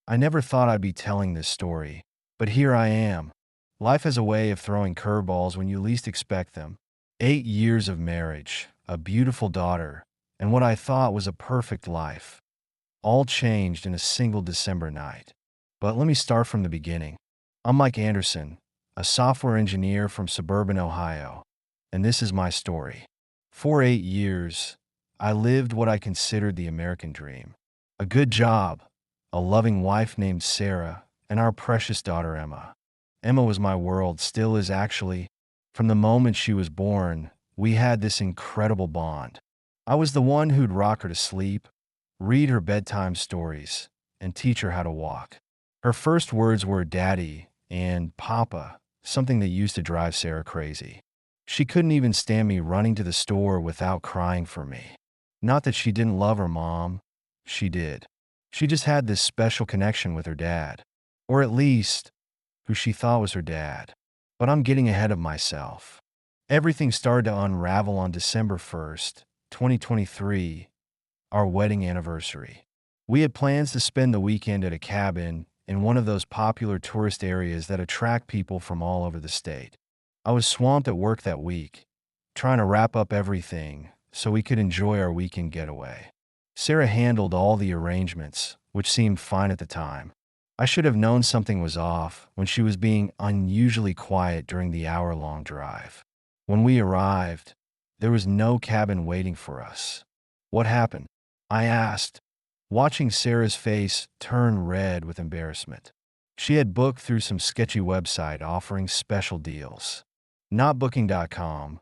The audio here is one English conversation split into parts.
I never thought I'd be telling this story, but here I am. Life has a way of throwing curveballs when you least expect them. 8 years of marriage, a beautiful daughter, and what I thought was a perfect life, all changed in a single December night. But let me start from the beginning. I'm Mike Anderson, a software engineer from suburban Ohio, and this is my story. For 8 years, I lived what I considered the American dream. A good job, a loving wife named Sarah, and our precious daughter Emma. Emma was my world, still is actually. From the moment she was born, we had this incredible bond. I was the one who'd rock her to sleep, read her bedtime stories, and teach her how to walk. Her first words were Daddy and Papa, something that used to drive Sarah crazy. She couldn't even stand me running to the store without crying for me. Not that she didn't love her mom, she did. She just had this special connection with her dad, or at least, who she thought was her dad. But I'm getting ahead of myself. Everything started to unravel on December 1st, 2023, our wedding anniversary. We had plans to spend the weekend at a cabin in one of those popular tourist areas that attract people from all over the state. I was swamped at work that week, trying to wrap up everything so we could enjoy our weekend getaway. Sarah handled all the arrangements, which seemed fine at the time. I should have known something was off when she was being unusually quiet during the hour-long drive. When we arrived, there was no cabin waiting for us. What happened? I asked, watching Sarah's face turn red with embarrassment. She had booked through some sketchy website offering special deals. Not Booking.com,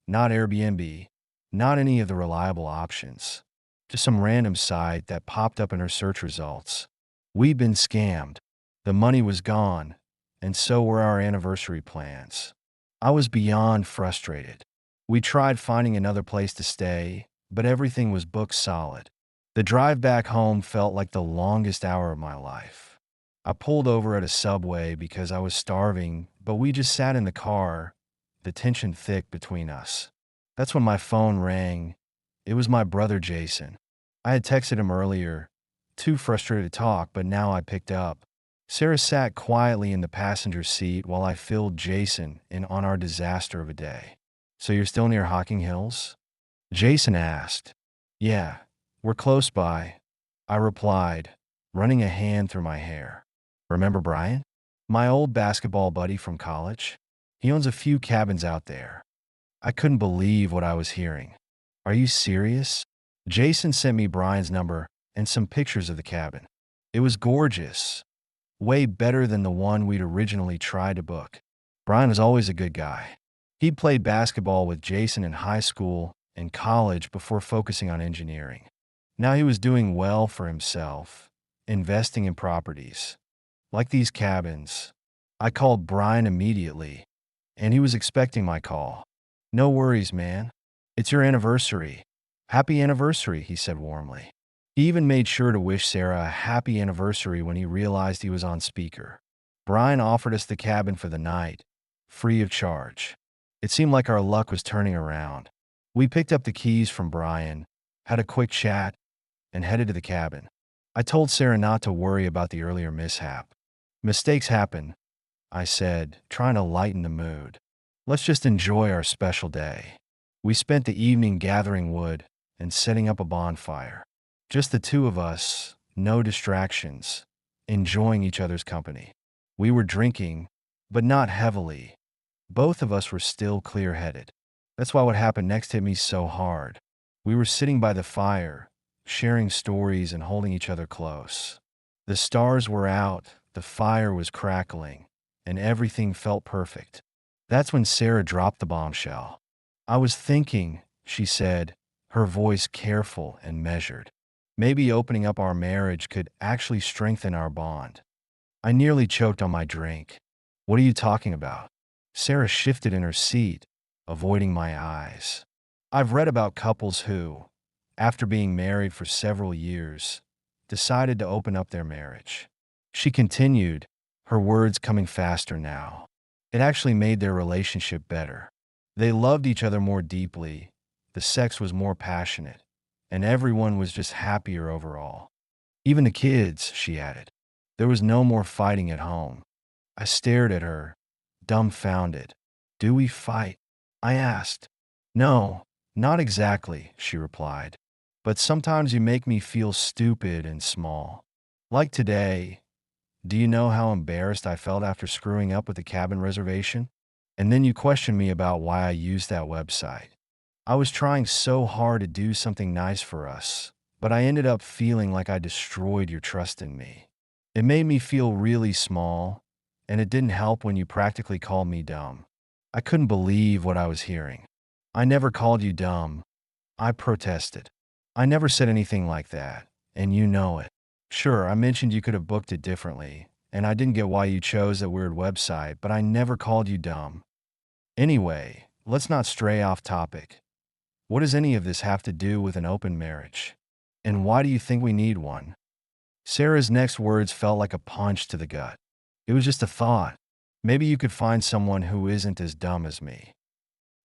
not Airbnb, not any of the reliable options. Just some random site that popped up in her search results. We'd been scammed. The money was gone, and so were our anniversary plans. I was beyond frustrated. We tried finding another place to stay, but everything was booked solid. The drive back home felt like the longest hour of my life. I pulled over at a Subway because I was starving, but we just sat in the car, the tension thick between us. That's when my phone rang. It was my brother Jason. I had texted him earlier, too frustrated to talk, but now I picked up. Sarah sat quietly in the passenger seat while I filled Jason in on our disaster of a day. "So you're still near Hocking Hills?" Jason asked. "Yeah, we're close by," I replied, running a hand through my hair. "Remember Brian? My old basketball buddy from college? He owns a few cabins out there." I couldn't believe what I was hearing. "Are you serious?" Jason sent me Brian's number and some pictures of the cabin. It was gorgeous, way better than the one we'd originally tried to book. Brian was always a good guy. He'd played basketball with Jason in high school and college before focusing on engineering. Now he was doing well for himself, investing in properties, like these cabins. I called Brian immediately, and he was expecting my call. "No worries, man. It's your anniversary. Happy anniversary," he said warmly. He even made sure to wish Sarah a happy anniversary when he realized he was on speaker. Brian offered us the cabin for the night, free of charge. It seemed like our luck was turning around. We picked up the keys from Brian, had a quick chat, and headed to the cabin. I told Sarah not to worry about the earlier mishap. "Mistakes happen," I said, trying to lighten the mood. "Let's just enjoy our special day." We spent the evening gathering wood and setting up a bonfire. Just the two of us, no distractions, enjoying each other's company. We were drinking, but not heavily. Both of us were still clear-headed. That's why what happened next hit me so hard. We were sitting by the fire, sharing stories and holding each other close. The stars were out, the fire was crackling, and everything felt perfect. That's when Sarah dropped the bombshell. "I was thinking," she said, her voice careful and measured. "Maybe opening up our marriage could actually strengthen our bond." I nearly choked on my drink. "What are you talking about?" Sarah shifted in her seat, avoiding my eyes. "I've read about couples who, after being married for several years, decided to open up their marriage." She continued, her words coming faster now. "It actually made their relationship better. They loved each other more deeply, the sex was more passionate, and everyone was just happier overall. Even the kids," she added. There was no more fighting at home. I stared at her, dumbfounded. "Do we fight?" I asked. "No, not exactly," she replied. "But sometimes you make me feel stupid and small. Like today. Do you know how embarrassed I felt after screwing up with the cabin reservation? And then you questioned me about why I used that website. I was trying so hard to do something nice for us, but I ended up feeling like I destroyed your trust in me. It made me feel really small, and it didn't help when you practically called me dumb." I couldn't believe what I was hearing. "I never called you dumb," I protested. "I never said anything like that, and you know it. Sure, I mentioned you could have booked it differently, and I didn't get why you chose that weird website, but I never called you dumb. Anyway, let's not stray off topic. What does any of this have to do with an open marriage? And why do you think we need one?" Sarah's next words felt like a punch to the gut. "It was just a thought. Maybe you could find someone who isn't as dumb as me.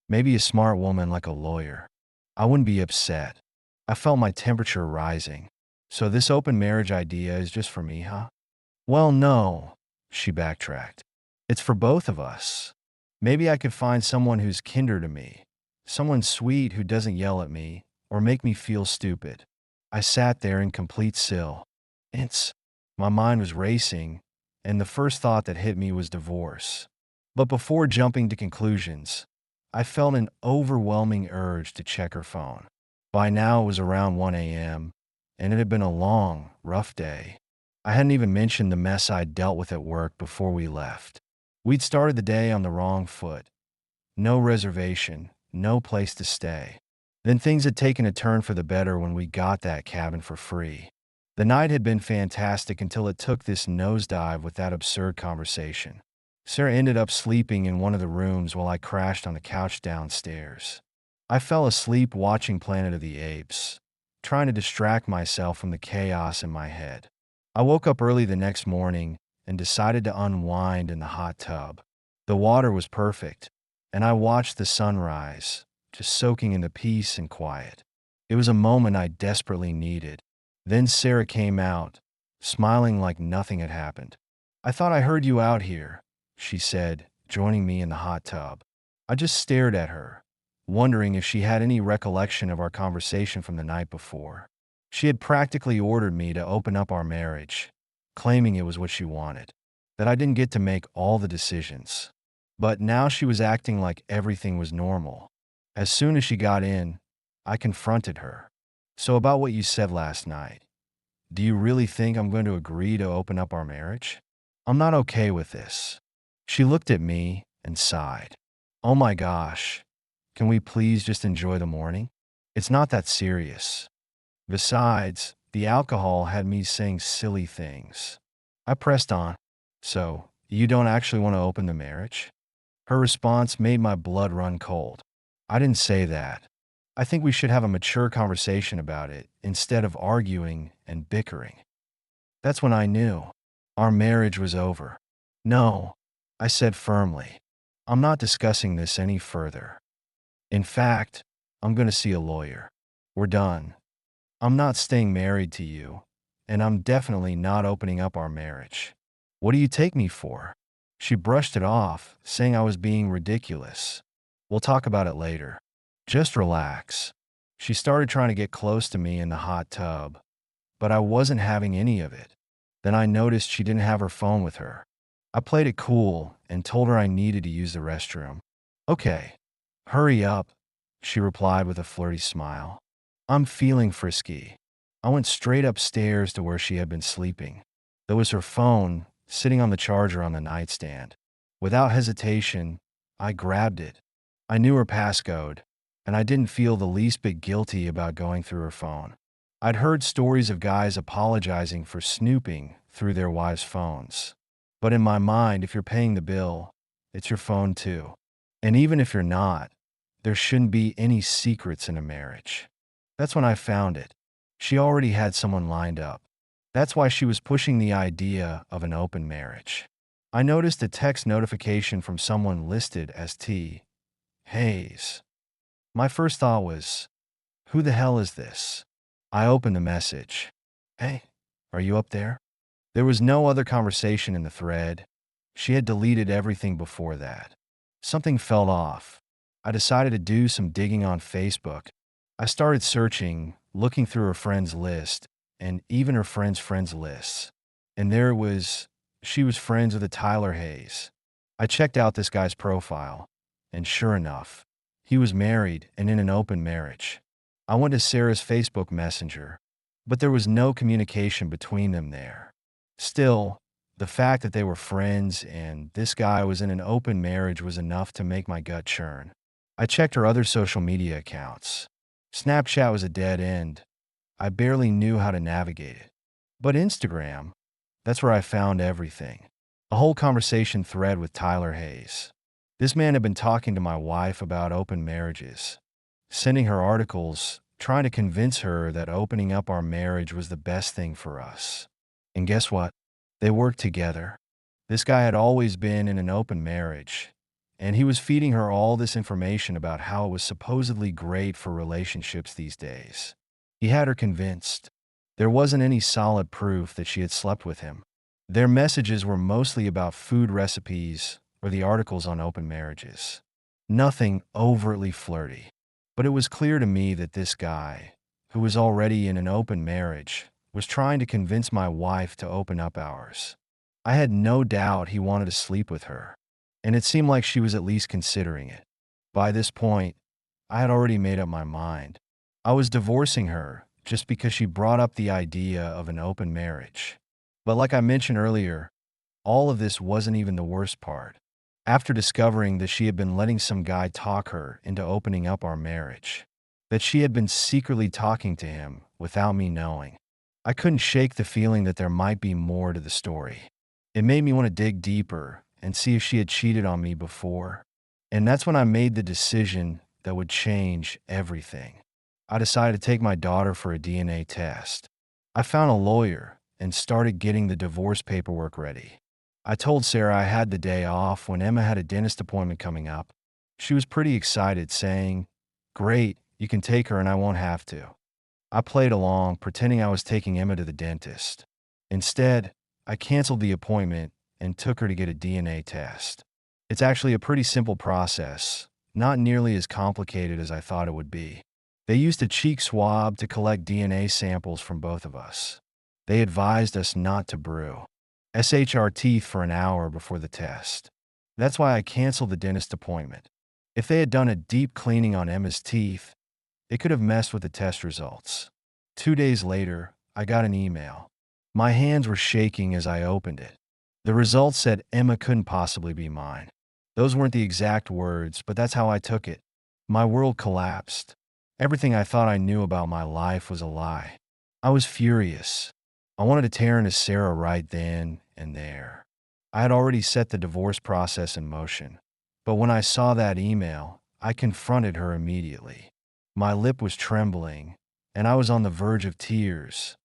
Maybe a smart woman like a lawyer. I wouldn't be upset." I felt my temperature rising. "So this open marriage idea is just for me, huh?" "Well, no," she backtracked. "It's for both of us. Maybe I could find someone who's kinder to me, someone sweet who doesn't yell at me or make me feel stupid." I sat there in complete still. It's. My mind was racing, and the first thought that hit me was divorce. But before jumping to conclusions, I felt an overwhelming urge to check her phone. By now it was around 1 a.m., and it had been a long, rough day. I hadn't even mentioned the mess I'd dealt with at work before we left. We'd started the day on the wrong foot. No reservation, no place to stay. Then things had taken a turn for the better when we got that cabin for free. The night had been fantastic until it took this nosedive with that absurd conversation. Sarah ended up sleeping in one of the rooms while I crashed on the couch downstairs. I fell asleep watching Planet of the Apes, trying to distract myself from the chaos in my head. I woke up early the next morning and decided to unwind in the hot tub. The water was perfect, and I watched the sunrise, just soaking in the peace and quiet. It was a moment I desperately needed. Then Sarah came out, smiling like nothing had happened. "I thought I heard you out here," she said, joining me in the hot tub. I just stared at her, wondering if she had any recollection of our conversation from the night before. She had practically ordered me to open up our marriage, claiming it was what she wanted, that I didn't get to make all the decisions. But now she was acting like everything was normal. As soon as she got in, I confronted her. "So about what you said last night, do you really think I'm going to agree to open up our marriage? I'm not okay with this." She looked at me and sighed. "Oh my gosh, can we please just enjoy the morning? It's not that serious. Besides, the alcohol had me saying silly things." I pressed on. "So, you don't actually want to open the marriage?" Her response made my blood run cold. "I didn't say that. I think we should have a mature conversation about it instead of arguing and bickering." That's when I knew. Our marriage was over. "No," I said firmly. "I'm not discussing this any further. In fact, I'm going to see a lawyer. We're done. I'm not staying married to you, and I'm definitely not opening up our marriage. What do you take me for?" She brushed it off, saying I was being ridiculous. "We'll talk about it later. Just relax." She started trying to get close to me in the hot tub, but I wasn't having any of it. Then I noticed she didn't have her phone with her. I played it cool and told her I needed to use the restroom. "Okay, hurry up," she replied with a flirty smile. I'm feeling frisky. I went straight upstairs to where she had been sleeping. There was her phone sitting on the charger on the nightstand. Without hesitation, I grabbed it. I knew her passcode, and I didn't feel the least bit guilty about going through her phone. I'd heard stories of guys apologizing for snooping through their wives' phones. But in my mind, if you're paying the bill, it's your phone too. And even if you're not, there shouldn't be any secrets in a marriage. That's when I found it. She already had someone lined up. That's why she was pushing the idea of an open marriage. I noticed a text notification from someone listed as T. Hayes. My first thought was, who the hell is this? I opened the message. "Hey, are you up there?" There was no other conversation in the thread. She had deleted everything before that. Something felt off. I decided to do some digging on Facebook. I started searching, looking through her friends list, and even her friends' lists. And there it was. She was friends with a Tyler Hayes. I checked out this guy's profile, and sure enough, he was married and in an open marriage. I went to Sarah's Facebook Messenger, but there was no communication between them there. Still, the fact that they were friends and this guy was in an open marriage was enough to make my gut churn. I checked her other social media accounts. Snapchat was a dead end. I barely knew how to navigate it. But Instagram, that's where I found everything. A whole conversation thread with Tyler Hayes. This man had been talking to my wife about open marriages, sending her articles, trying to convince her that opening up our marriage was the best thing for us. And guess what? They worked together. This guy had always been in an open marriage, and he was feeding her all this information about how it was supposedly great for relationships these days. He had her convinced. There wasn't any solid proof that she had slept with him. Their messages were mostly about food recipes or the articles on open marriages. Nothing overtly flirty. But it was clear to me that this guy, who was already in an open marriage, was trying to convince my wife to open up ours. I had no doubt he wanted to sleep with her, and it seemed like she was at least considering it. By this point, I had already made up my mind. I was divorcing her just because she brought up the idea of an open marriage. But like I mentioned earlier, all of this wasn't even the worst part. After discovering that she had been letting some guy talk her into opening up our marriage, that she had been secretly talking to him without me knowing, I couldn't shake the feeling that there might be more to the story. It made me want to dig deeper and see if she had cheated on me before. And that's when I made the decision that would change everything. I decided to take my daughter for a DNA test. I found a lawyer and started getting the divorce paperwork ready. I told Sarah I had the day off when Emma had a dentist appointment coming up. She was pretty excited, saying, "Great, you can take her and I won't have to." I played along, pretending I was taking Emma to the dentist. Instead, I canceled the appointment and took her to get a DNA test. It's actually a pretty simple process, not nearly as complicated as I thought it would be. They used a cheek swab to collect DNA samples from both of us. They advised us not to brew. SH our teeth for an hour before the test. That's why I canceled the dentist appointment. If they had done a deep cleaning on Emma's teeth, it could have messed with the test results. 2 days later, I got an email. My hands were shaking as I opened it. The results said Emma couldn't possibly be mine. Those weren't the exact words, but that's how I took it. My world collapsed. Everything I thought I knew about my life was a lie. I was furious. I wanted to tear into Sarah right then and there. I had already set the divorce process in motion. But when I saw that email, I confronted her immediately. My lip was trembling, and I was on the verge of tears,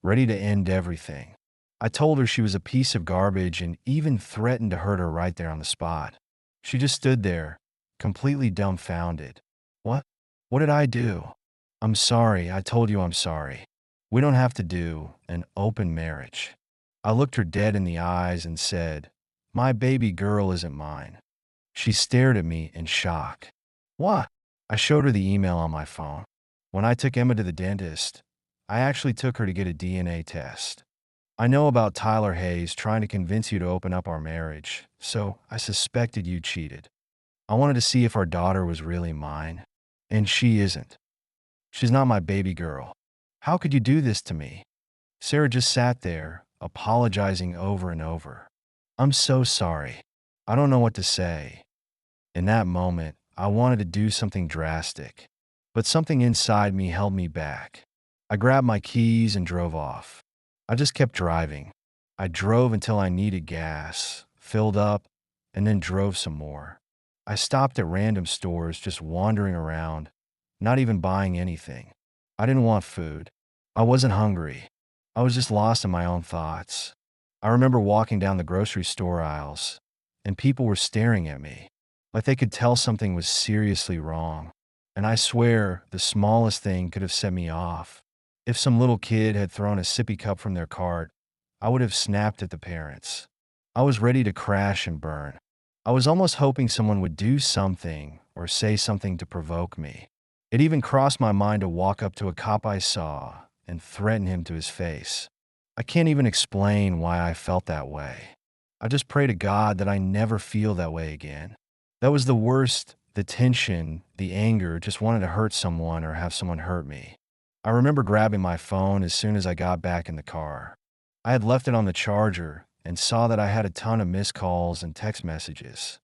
ready to end everything. I told her she was a piece of garbage and even threatened to hurt her right there on the spot. She just stood there, completely dumbfounded. What? What did I do? I'm sorry. I told you I'm sorry. We don't have to do an open marriage. I looked her dead in the eyes and said, "My baby girl isn't mine." She stared at me in shock. What? I showed her the email on my phone. When I took Emma to the dentist, I actually took her to get a DNA test. I know about Tyler Hayes trying to convince you to open up our marriage, so I suspected you cheated. I wanted to see if our daughter was really mine, and she isn't. She's not my baby girl. How could you do this to me? Sarah just sat there, apologizing over and over. I'm so sorry. I don't know what to say. In that moment, I wanted to do something drastic, but something inside me held me back. I grabbed my keys and drove off. I just kept driving. I drove until I needed gas, filled up, and then drove some more. I stopped at random stores, just wandering around, not even buying anything. I didn't want food. I wasn't hungry. I was just lost in my own thoughts. I remember walking down the grocery store aisles, and people were staring at me, like they could tell something was seriously wrong. And I swear the smallest thing could have set me off. If some little kid had thrown a sippy cup from their cart, I would have snapped at the parents. I was ready to crash and burn. I was almost hoping someone would do something or say something to provoke me. It even crossed my mind to walk up to a cop I saw and threaten him to his face. I can't even explain why I felt that way. I just pray to God that I never feel that way again. That was the worst. The tension, the anger, just wanted to hurt someone or have someone hurt me. I remember grabbing my phone as soon as I got back in the car. I had left it on the charger and saw that I had a ton of missed calls and text messages,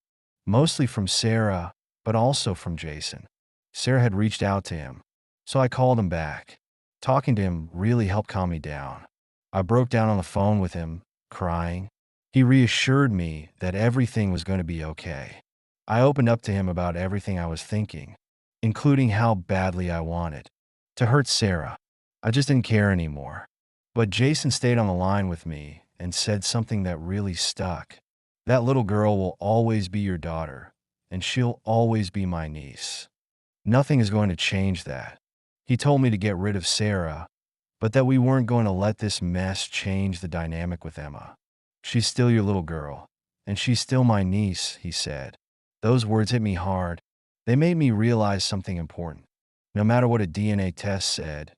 mostly from Sarah, but also from Jason. Sarah had reached out to him, so I called him back. Talking to him really helped calm me down. I broke down on the phone with him, crying. He reassured me that everything was going to be okay. I opened up to him about everything I was thinking, including how badly I wanted to hurt Sarah. I just didn't care anymore. But Jason stayed on the line with me and said something that really stuck. That little girl will always be your daughter, and she'll always be my niece. Nothing is going to change that. He told me to get rid of Sarah, but that we weren't going to let this mess change the dynamic with Emma. She's still your little girl, and she's still my niece, he said. Those words hit me hard. They made me realize something important. No matter what a DNA test said,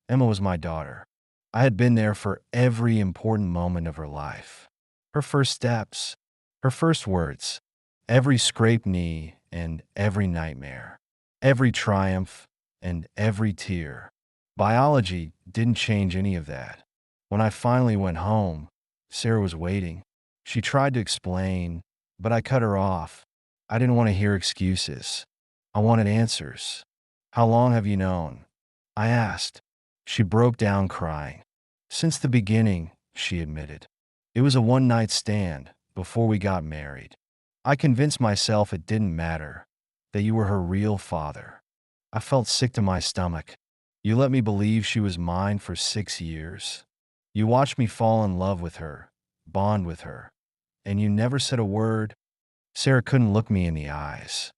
Emma was my daughter. I had been there for every important moment of her life. Her first steps, her first words, every scraped knee and every nightmare, every triumph and every tear. Biology didn't change any of that. When I finally went home, Sarah was waiting. She tried to explain, but I cut her off. I didn't want to hear excuses. I wanted answers. How long have you known? I asked. She broke down crying. Since the beginning, she admitted. It was a one-night stand before we got married. I convinced myself it didn't matter, that you were her real father. I felt sick to my stomach. You let me believe she was mine for 6 years. You watched me fall in love with her, bond with her, and you never said a word. Sarah couldn't look me in the eyes.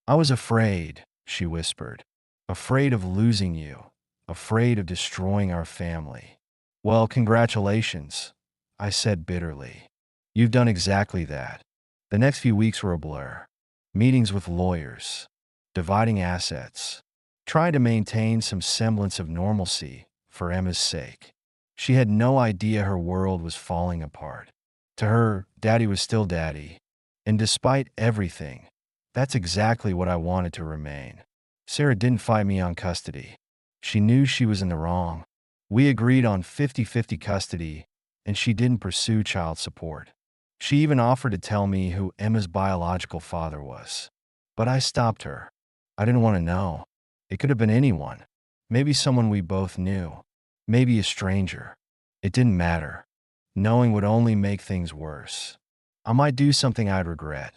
I was afraid, she whispered. Afraid of losing you. Afraid of destroying our family. Well, congratulations, I said bitterly. You've done exactly that. The next few weeks were a blur. Meetings with lawyers, dividing assets, trying to maintain some semblance of normalcy for Emma's sake. She had no idea her world was falling apart. To her, Daddy was still Daddy. And despite everything, that's exactly what I wanted to remain. Sarah didn't fight me on custody. She knew she was in the wrong. We agreed on 50-50 custody, and she didn't pursue child support. She even offered to tell me who Emma's biological father was. But I stopped her. I didn't want to know. It could have been anyone. Maybe someone we both knew. Maybe a stranger. It didn't matter. Knowing would only make things worse. I might do something I'd regret.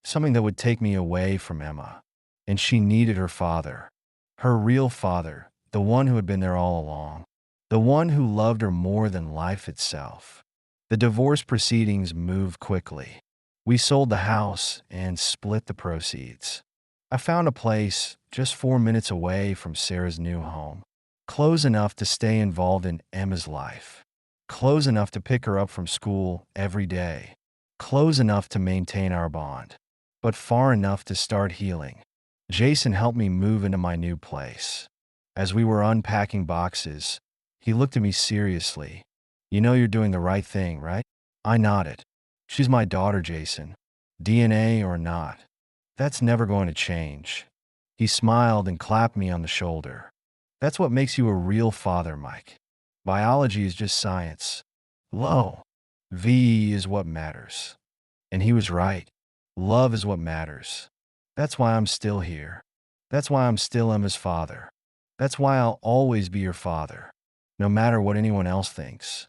Something that would take me away from Emma. And she needed her father. Her real father, the one who had been there all along. The one who loved her more than life itself. The divorce proceedings moved quickly. We sold the house and split the proceeds. I found a place just 4 minutes away from Sarah's new home. Close enough to stay involved in Emma's life. Close enough to pick her up from school every day. Close enough to maintain our bond. But far enough to start healing. Jason helped me move into my new place. As we were unpacking boxes, he looked at me seriously. You know you're doing the right thing, right? I nodded. She's my daughter, Jason. DNA or not. That's never going to change. He smiled and clapped me on the shoulder. That's what makes you a real father, Mike. Biology is just science. Low. V is what matters. And he was right. Love is what matters. That's why I'm still here. That's why I'm still Emma's father. That's why I'll always be your father. No matter what anyone else thinks.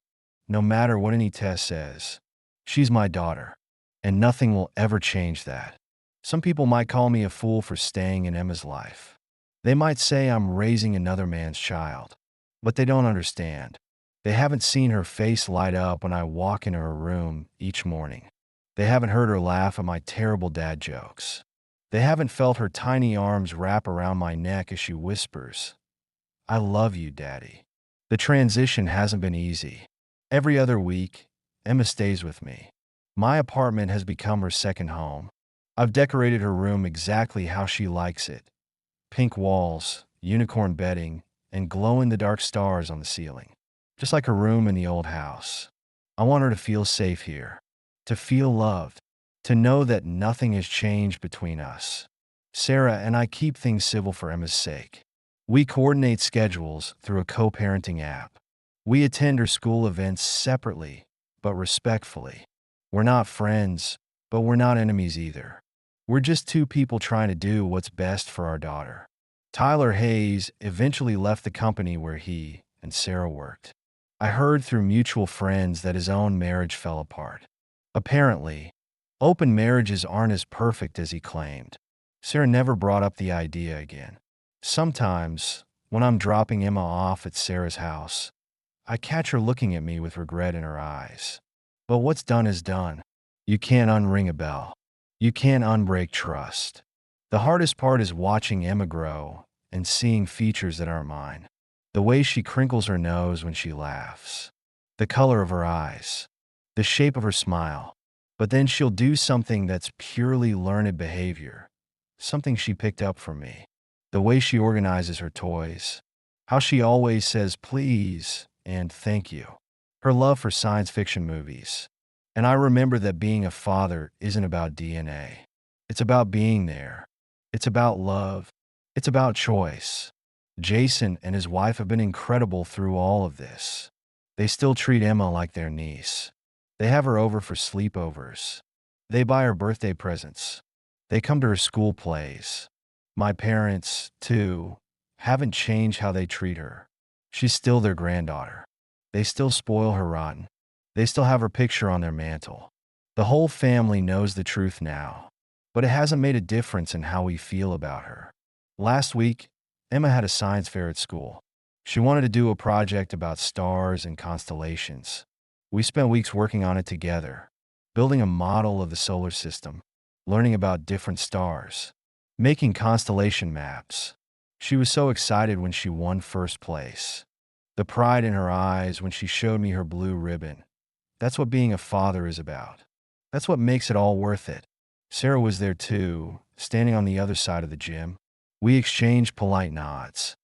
No matter what any test says. She's my daughter. And nothing will ever change that. Some people might call me a fool for staying in Emma's life. They might say I'm raising another man's child. But they don't understand. They haven't seen her face light up when I walk into her room each morning. They haven't heard her laugh at my terrible dad jokes. They haven't felt her tiny arms wrap around my neck as she whispers, I love you, Daddy. The transition hasn't been easy. Every other week, Emma stays with me. My apartment has become her second home. I've decorated her room exactly how she likes it. Pink walls, unicorn bedding, and glow-in-the-dark stars on the ceiling. Just like her room in the old house. I want her to feel safe here, to feel loved, to know that nothing has changed between us. Sarah and I keep things civil for Emma's sake. We coordinate schedules through a co-parenting app. We attend her school events separately, but respectfully. We're not friends, but we're not enemies either. We're just two people trying to do what's best for our daughter. Tyler Hayes eventually left the company where he and Sarah worked. I heard through mutual friends that his own marriage fell apart. Apparently, open marriages aren't as perfect as he claimed. Sarah never brought up the idea again. Sometimes, when I'm dropping Emma off at Sarah's house, I catch her looking at me with regret in her eyes. But what's done is done. You can't unring a bell. You can't unbreak trust. The hardest part is watching Emma grow and seeing features that aren't mine. The way she crinkles her nose when she laughs. The color of her eyes. The shape of her smile. But then she'll do something that's purely learned behavior. Something she picked up from me. The way she organizes her toys. How she always says please and thank you. Her love for science fiction movies. And I remember that being a father isn't about DNA. It's about being there. It's about love. It's about choice. Jason and his wife have been incredible through all of this. They still treat Emma like their niece. They have her over for sleepovers. They buy her birthday presents. They come to her school plays. My parents, too, haven't changed how they treat her. She's still their granddaughter. They still spoil her rotten. They still have her picture on their mantle. The whole family knows the truth now, but it hasn't made a difference in how we feel about her. Last week, Emma had a science fair at school. She wanted to do a project about stars and constellations. We spent weeks working on it together, building a model of the solar system, learning about different stars, making constellation maps. She was so excited when she won first place. The pride in her eyes when she showed me her blue ribbon. That's what being a father is about. That's what makes it all worth it. Sarah was there too, standing on the other side of the gym. We exchanged polite nods.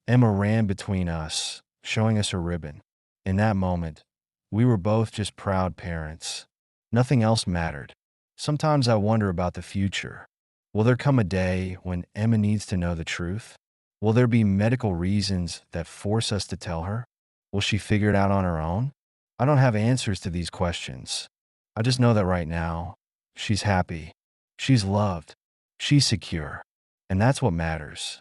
Emma ran between us, showing us her ribbon. In that moment, we were both just proud parents. Nothing else mattered. Sometimes I wonder about the future. Will there come a day when Emma needs to know the truth? Will there be medical reasons that force us to tell her? Will she figure it out on her own? I don't have answers to these questions. I just know that right now, she's happy. She's loved. She's secure. And that's what matters.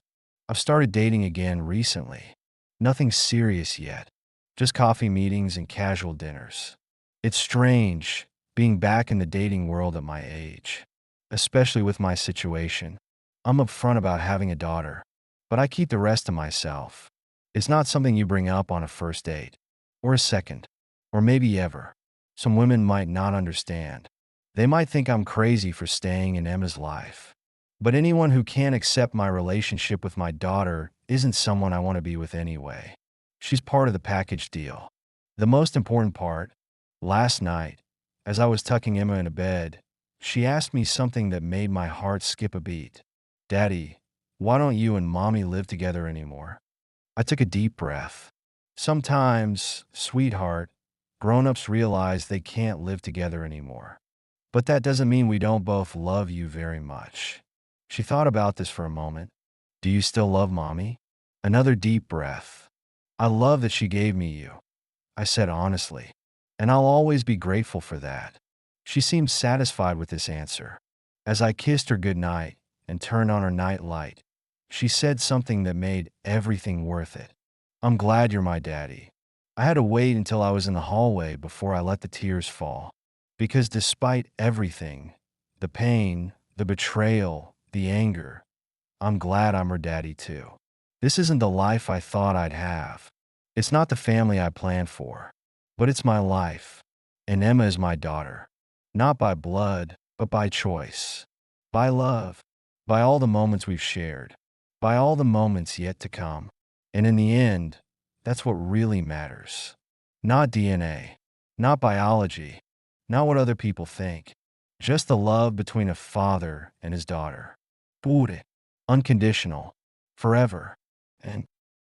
I've started dating again recently. Nothing serious yet. Just coffee meetings and casual dinners. It's strange being back in the dating world at my age, especially with my situation. I'm upfront about having a daughter, but I keep the rest to myself. It's not something you bring up on a first date, or a second, or maybe ever. Some women might not understand. They might think I'm crazy for staying in Emma's life. But anyone who can't accept my relationship with my daughter isn't someone I want to be with anyway. She's part of the package deal. The most important part, last night, as I was tucking Emma into bed, she asked me something that made my heart skip a beat. Daddy, why don't you and Mommy live together anymore? I took a deep breath. Sometimes, sweetheart, grown-ups realize they can't live together anymore. But that doesn't mean we don't both love you very much. She thought about this for a moment. Do you still love Mommy? Another deep breath. I love that she gave me you, I said honestly, and I'll always be grateful for that. She seemed satisfied with this answer. As I kissed her goodnight and turned on her night light, she said something that made everything worth it. I'm glad you're my daddy. I had to wait until I was in the hallway before I let the tears fall. Because despite everything, the pain, the betrayal, the anger, I'm glad I'm her daddy too. This isn't the life I thought I'd have. It's not the family I planned for. But it's my life. And Emma is my daughter. Not by blood, but by choice. By love. By all the moments we've shared. By all the moments yet to come. And in the end, that's what really matters. Not DNA. Not biology, not what other people think. Just the love between a father and his daughter. Pure, unconditional, forever. And